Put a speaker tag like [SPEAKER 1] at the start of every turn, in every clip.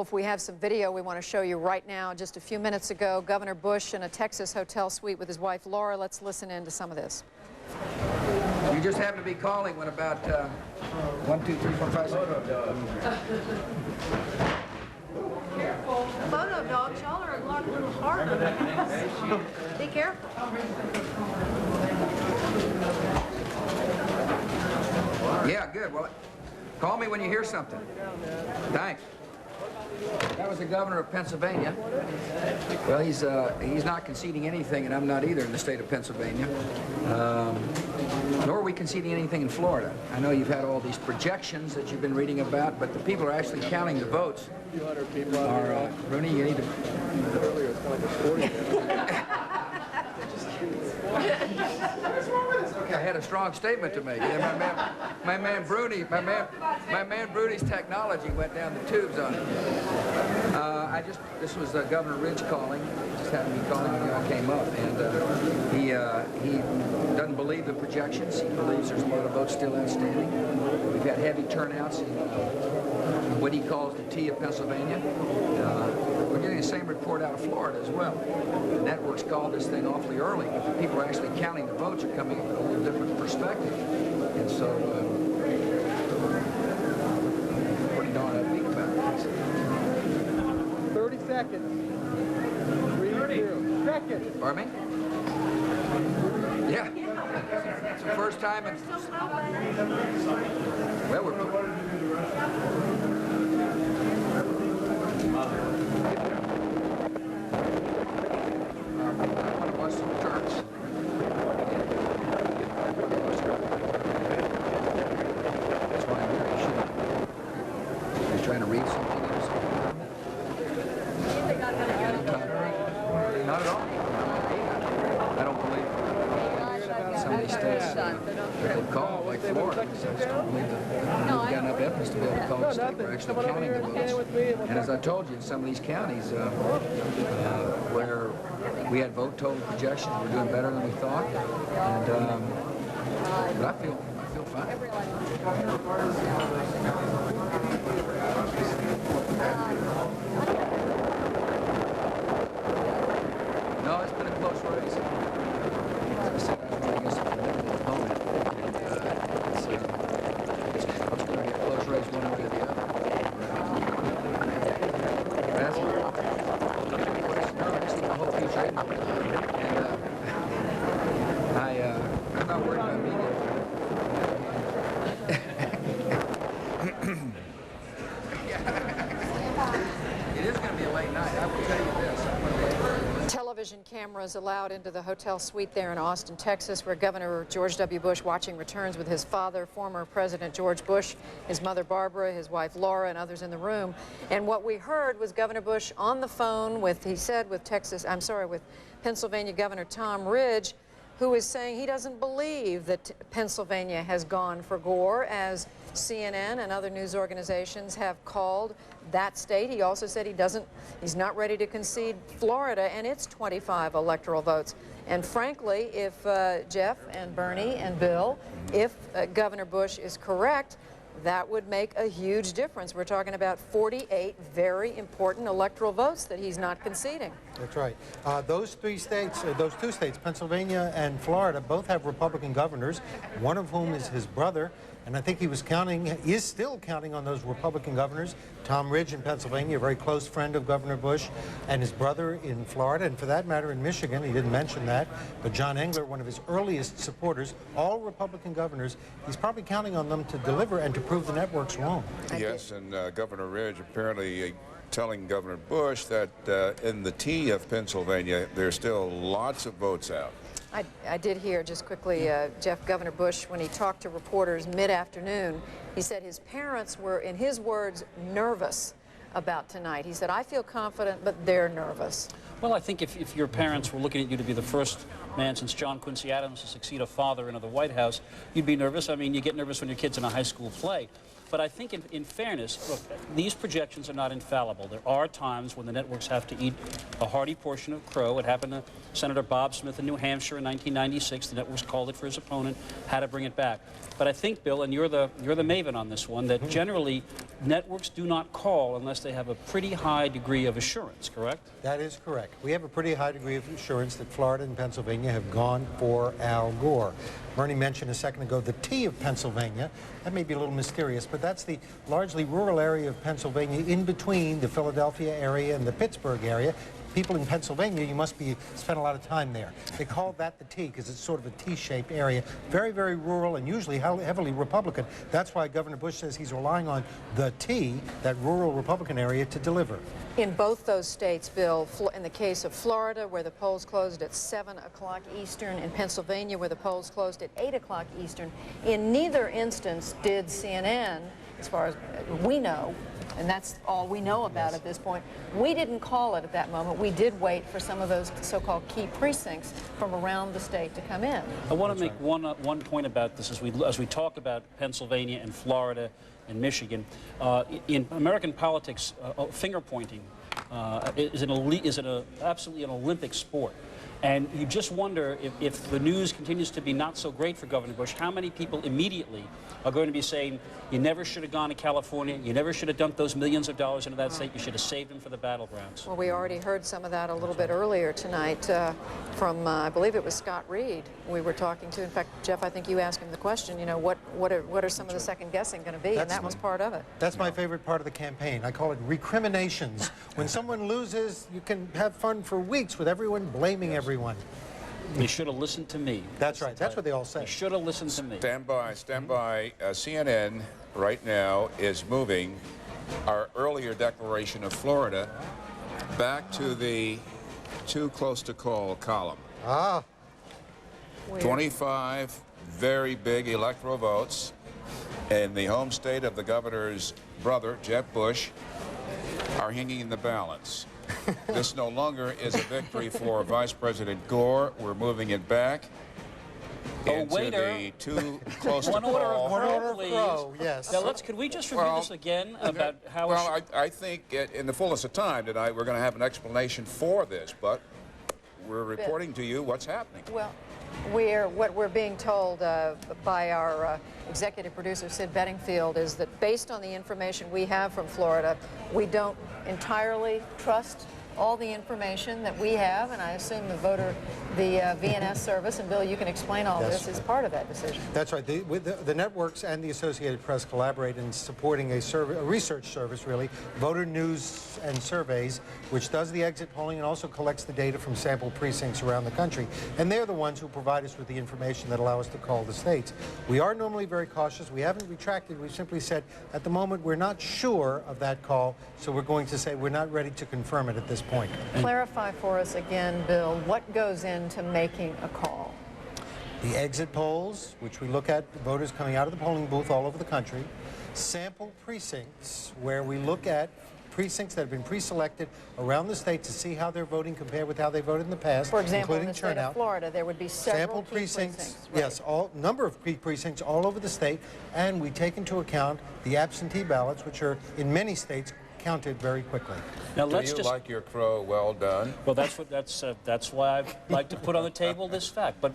[SPEAKER 1] If we have some video we want to show you right now. Just a few minutes ago, Governor Bush in a Texas hotel suite with his wife Laura. Let's listen in to some of this.
[SPEAKER 2] You just happened to be calling when about 1, 2, 3, 4, 5, 6.
[SPEAKER 3] Photo dogs, y'all are a lot a little harder. Be careful.
[SPEAKER 2] Yeah, good. Well, call me when you hear something. Thanks. That was the governor of Pennsylvania. Well, he's not conceding anything, and I'm not either in the state of Pennsylvania. Nor are we conceding anything in Florida. I know you've had all these projections that you've been reading about, but the people are actually counting the votes. Rooney, you need to... I had a strong statement to make. My man Bruni's technology went down the tubes on it. This was Governor Ridge calling. Just happened to be calling when y'all came up, and he doesn't believe the projections. He believes there's a lot of votes still outstanding. We've had heavy turnouts in what he calls the T of Pennsylvania. We're getting the same report out of Florida as well. The networks called this thing awfully early, but the people are actually counting the votes are coming from a little different perspective. And so, pretty darn upbeat about this.
[SPEAKER 4] 30 seconds. 30 seconds.
[SPEAKER 2] Pardon me? Yeah. It's the first time in... Well, we're... I want to watch some returns. That's why I'm here. He's trying to read something or something. Not at all. I don't believe some of these states that they've called, like Florida. I just don't believe that we've got enough evidence to be able to call a state. We're actually counting the votes. And as I told you, in some of these counties where we had vote total projections, we're doing better than we thought. And but I feel fine. No, it's been a close race. As I said, I was running against a limited opponent. And it's going to be a close race one way or the other. That's no, this is the whole future. And I'm not worried about media. It is going to be a late night. I will tell you this.
[SPEAKER 1] Television cameras allowed into the hotel suite there in Austin, Texas, where Governor George W. Bush watching returns with his father, former President George Bush, his mother Barbara, his wife Laura, and others in the room. And what we heard was Governor Bush on the phone with, he said, with Pennsylvania Governor Tom Ridge, who is saying he doesn't believe that Pennsylvania has gone for Gore, as CNN and other news organizations have called that state. He also said he's not ready to concede Florida and its 25 electoral votes. And frankly, if Jeff and Bernie and Bill, if Governor Bush is correct, that would make a huge difference. We're talking about 48 very important electoral votes that he's not conceding.
[SPEAKER 4] That's right. Those two states, Pennsylvania and Florida, both have Republican governors, one of whom is his brother. And I think he is still counting on those Republican governors. Tom Ridge in Pennsylvania, a very close friend of Governor Bush, and his brother in Florida, and for that matter in Michigan, he didn't mention that, but John Engler, one of his earliest supporters, all Republican governors, he's probably counting on them to deliver and to prove the networks wrong.
[SPEAKER 5] Yes, and Governor Ridge apparently telling Governor Bush that in the T of Pennsylvania, there's still lots of votes out.
[SPEAKER 1] I did hear, just quickly, Governor Bush, when he talked to reporters mid-afternoon, he said his parents were, in his words, nervous about tonight. He said, I feel confident, but they're nervous.
[SPEAKER 6] Well, I think if your parents were looking at you to be the first man since John Quincy Adams to succeed a father into the White House, you'd be nervous. I mean, you get nervous when your kid's in a high school play. But I think in fairness, look, these projections are not infallible. There are times when the networks have to eat a hearty portion of crow. It happened to Senator Bob Smith in New Hampshire in 1996. The networks called it for his opponent, had to bring it back. But I think, Bill, and you're the maven on this one, that generally networks do not call unless they have a pretty high degree of assurance, correct?
[SPEAKER 4] That is correct. We have a pretty high degree of assurance that Florida and Pennsylvania have gone for Al Gore. Bernie mentioned a second ago the T of Pennsylvania. That may be a little mysterious, but that's the largely rural area of Pennsylvania in between the Philadelphia area and the Pittsburgh area. People in Pennsylvania, you must be spent a lot of time there. They call that the T because it's sort of a T-shaped area. Very, very rural and usually heavily Republican. That's why Governor Bush says he's relying on the T, that rural Republican area, to deliver.
[SPEAKER 1] In both those states, Bill, in the case of Florida, where the polls closed at 7 o'clock Eastern, in Pennsylvania, where the polls closed at 8 o'clock Eastern, in neither instance did CNN, as far as we know, and that's all we know about at this point, we didn't call it at that moment. We did wait for some of those so-called key precincts from around the state to come in.
[SPEAKER 6] I want to make one point about this as we talk about Pennsylvania and Florida and Michigan. In American politics, finger pointing is absolutely an Olympic sport. And you just wonder if the news continues to be not so great for Governor Bush, how many people immediately are going to be saying, you never should have gone to California, you never should have dumped those millions of dollars into that state, you should have saved them for the battlegrounds.
[SPEAKER 1] Well, we already heard some of that a little bit earlier tonight from, I believe it was Scott Reed we were talking to. In fact, Jeff, I think you asked him the question, you know, what are some of the second guessing going to be, and that was part of it.
[SPEAKER 4] That's my favorite part of the campaign. I call it recriminations. When someone loses, you can have fun for weeks with everyone blaming everyone.
[SPEAKER 6] They should have listened to me.
[SPEAKER 4] That's right. That's what they all say.
[SPEAKER 6] They should have listened to me.
[SPEAKER 5] Stand by. CNN right now is moving our earlier declaration of Florida back to the too close to call column.
[SPEAKER 4] Ah.
[SPEAKER 1] Weird.
[SPEAKER 5] 25 very big electoral votes in the home state of the governor's brother, Jeb Bush, are hanging in the balance. This no longer is a victory for Vice President Gore. We're moving it back into the too close to call.
[SPEAKER 4] One order,
[SPEAKER 6] please.
[SPEAKER 4] Yes.
[SPEAKER 6] Now could we just review this again about how?
[SPEAKER 5] Well, I think in the fullness of time tonight we're going to have an explanation for this, but we're reporting to you what's happening.
[SPEAKER 1] Well, what we're being told by our executive producer, Sid Bedingfield, is that based on the information we have from Florida, we don't entirely trust all the information that we have, and I assume the VNS service, and Bill, you can explain all this, is part of that decision.
[SPEAKER 4] That's right. The networks and the Associated Press collaborate in supporting a research service, really, Voter News and Surveys, which does the exit polling and also collects the data from sample precincts around the country. And they're the ones who provide us with the information that allow us to call the states. We are normally very cautious. We haven't retracted. We've simply said, at the moment, we're not sure of that call, so we're going to say we're not ready to confirm it at this point.
[SPEAKER 1] Clarify for us again, Bill, what goes into making a call?
[SPEAKER 4] The exit polls, which we look at voters coming out of the polling booth all over the country, sample precincts, where we look at precincts that have been pre-selected around the state to see how they're voting compared with how they voted in the past,
[SPEAKER 1] For example,
[SPEAKER 4] including
[SPEAKER 1] in the state
[SPEAKER 4] turnout.
[SPEAKER 1] of Florida, there would be several
[SPEAKER 4] Sample
[SPEAKER 1] key
[SPEAKER 4] precincts,
[SPEAKER 1] right.
[SPEAKER 4] yes, number of precincts all over the state, and we take into account the absentee ballots, which are in many states counted very quickly.
[SPEAKER 6] Now
[SPEAKER 5] Do
[SPEAKER 6] let's
[SPEAKER 5] you
[SPEAKER 6] just
[SPEAKER 5] like your crow well done?
[SPEAKER 6] Well, that's why I'd like to put on the table this fact. But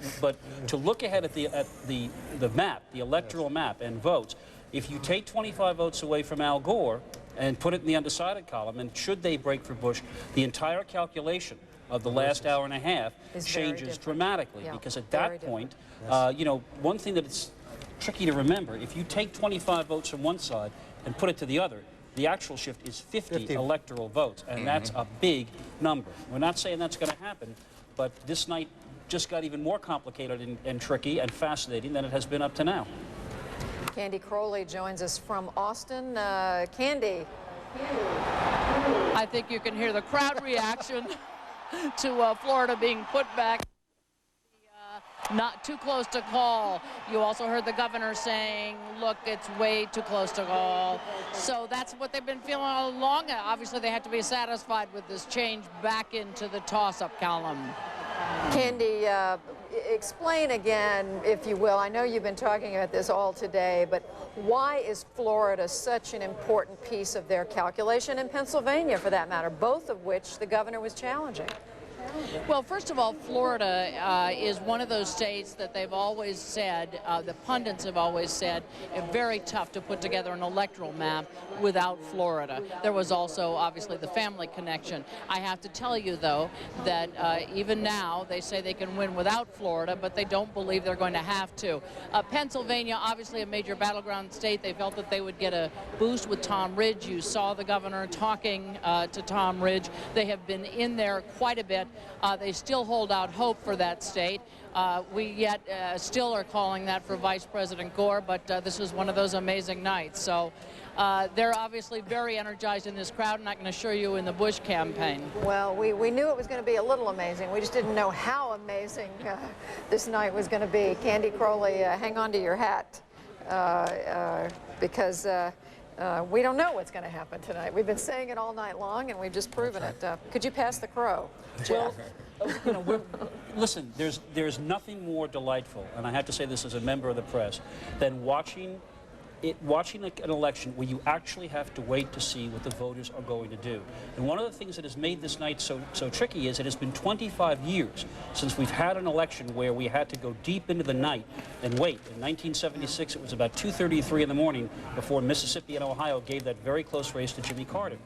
[SPEAKER 6] to look ahead at the map, the electoral map, and votes, if you take 25 votes away from Al Gore and put it in the undecided column, and should they break for Bush, the entire calculation of the last hour and a half changes dramatically. Because at that point, you know, one thing that it's tricky to remember, if you take 25 votes from one side and put it to the other, the actual shift is 50 electoral votes, and that's a big number. We're not saying that's going to happen, but this night just got even more complicated and tricky and fascinating than it has been up to now.
[SPEAKER 1] Candy Crowley joins us from Austin. Candy.
[SPEAKER 7] I think you can hear the crowd reaction to Florida being put back. Not too close to call. You also heard the governor saying, look, it's way too close to call. So that's what they've been feeling all along. Obviously, they have to be satisfied with this change back into the toss-up column.
[SPEAKER 1] Candy, explain again, if you will. I know you've been talking about this all today, but why is Florida such an important piece of their calculation, and Pennsylvania, for that matter, both of which the governor was challenging?
[SPEAKER 7] Well, first of all, Florida is one of those states that they've always said, the pundits have always said, very tough to put together an electoral map without Florida. There was also, obviously, the family connection. I have to tell you, though, that even now they say they can win without Florida, but they don't believe they're going to have to. Pennsylvania, obviously a major battleground state. They felt that they would get a boost with Tom Ridge. You saw the governor talking to Tom Ridge. They have been in there quite a bit. They still hold out hope for that state. We yet still are calling that for Vice President Gore, but this is one of those amazing nights. So they're obviously very energized in this crowd, and I can assure you in the Bush campaign.
[SPEAKER 1] Well, we knew it was going to be a little amazing. We just didn't know how amazing this night was going to be. Candy Crowley, hang on to your hat, because we don't know what's going to happen tonight. We've been saying it all night long, and we've just proven it. Could you pass the crow, Jeff?
[SPEAKER 6] Well, listen, there's nothing more delightful, and I have to say this as a member of the press, than watching an election where you actually have to wait to see what the voters are going to do. And one of the things that has made this night so tricky is it has been 25 years since we've had an election where we had to go deep into the night and wait. In 1976, it was about 2:33 in the morning before Mississippi and Ohio gave that very close race to Jimmy Carter.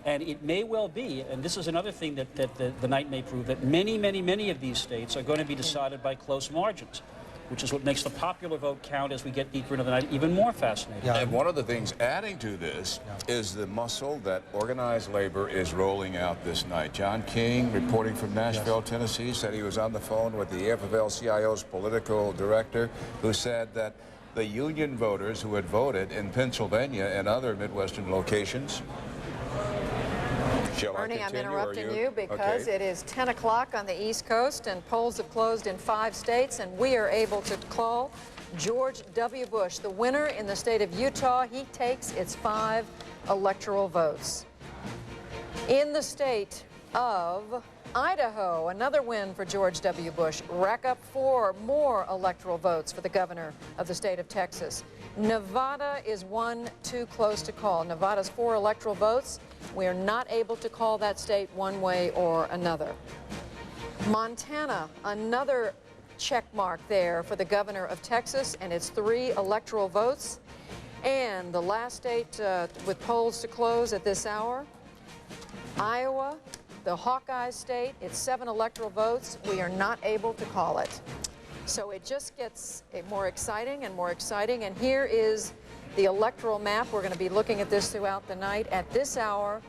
[SPEAKER 6] And it may well be, and this is another thing that the night may prove, that many, many, many of these states are going to be decided by close margins, which is what makes the popular vote count as we get deeper into the night even more fascinating.
[SPEAKER 5] Yeah. And one of the things adding to this is the muscle that organized labor is rolling out this night. John King, reporting from Nashville, Tennessee, said he was on the phone with the AFL-CIO's political director, who said that the union voters who had voted in Pennsylvania and other Midwestern locations.
[SPEAKER 1] Bernie, I'm interrupting you because it is 10 o'clock on the East Coast, and polls have closed in 5 states, and we are able to call George W. Bush the winner in the state of Utah. He takes its 5 electoral votes. In the state of Idaho, another win for George W. Bush. Rack up 4 more electoral votes for the governor of the state of Texas. Nevada is one too close to call. Nevada's 4 electoral votes. We are not able to call that state one way or another. Montana, another check mark there for the governor of Texas, and it's 3 electoral votes. And the last state with polls to close at this hour, Iowa, the Hawkeye state, it's 7 electoral votes. We are not able to call it. So it just gets more exciting and more exciting. And here is the electoral map. We're going to be looking at this throughout the night. At this hour,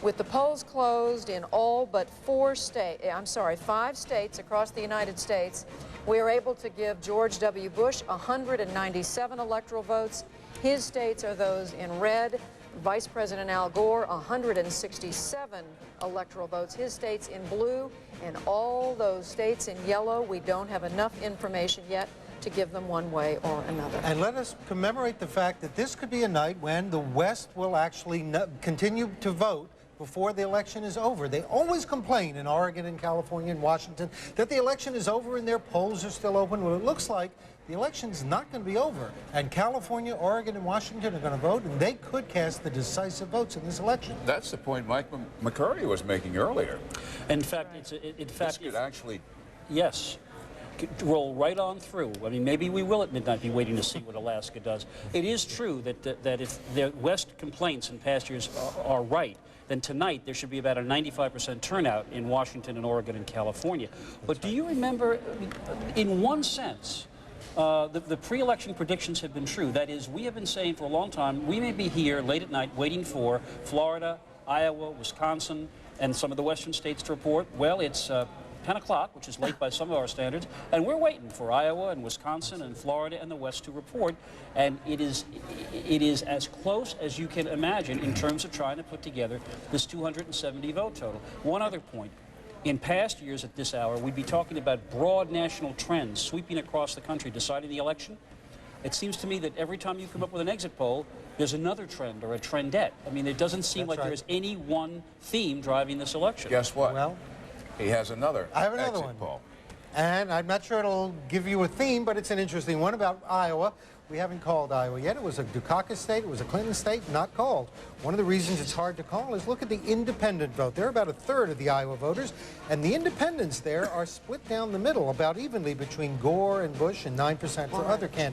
[SPEAKER 1] with the polls closed in all but 5 states across the United States, we are able to give George W. Bush 197 electoral votes. His states are those in red. Vice President Al Gore, 167 electoral votes. His state's in blue, and all those states in yellow, we don't have enough information yet to give them one way or another.
[SPEAKER 4] And let us commemorate the fact that this could be a night when the West will actually continue to vote before the election is over. They always complain in Oregon and California and Washington that the election is over and their polls are still open. Well, it looks like the election's not going to be over. And California, Oregon, and Washington are going to vote, and they could cast the decisive votes in this election.
[SPEAKER 5] That's the point Mike McCurdy was making earlier.
[SPEAKER 6] In fact,
[SPEAKER 5] this could actually...
[SPEAKER 6] Yes. Roll right on through. I mean, maybe we will at midnight be waiting to see what Alaska does. It is true that if the West complaints in past years are right, then tonight there should be about a 95% turnout in Washington and Oregon and California. But do you remember, in one sense, the pre-election predictions have been true. That is, we have been saying for a long time, we may be here late at night waiting for Florida, Iowa, Wisconsin, and some of the western states to report. Well, it's 10 o'clock, which is late by some of our standards, and we're waiting for Iowa and Wisconsin and Florida and the West to report, and it is as close as you can imagine in terms of trying to put together this 270 vote total. One other point. In past years at this hour, we'd be talking about broad national trends sweeping across the country deciding the election. It seems to me that every time you come up with an exit poll, there's another trend or a trendette. I mean, it doesn't seem like there's any one theme driving this election.
[SPEAKER 5] Guess what?
[SPEAKER 4] Well,
[SPEAKER 5] he has another
[SPEAKER 4] I have another
[SPEAKER 5] exit
[SPEAKER 4] one.
[SPEAKER 5] poll.
[SPEAKER 4] And I'm not sure it'll give you a theme, but it's an interesting one about Iowa. We haven't called Iowa yet. It was a Dukakis state. It was a Clinton state, not called. One of the reasons it's hard to call is look at the independent vote. They're about a third of the Iowa voters, and the independents there are split down the middle about evenly between Gore and Bush and 9% for other candidates.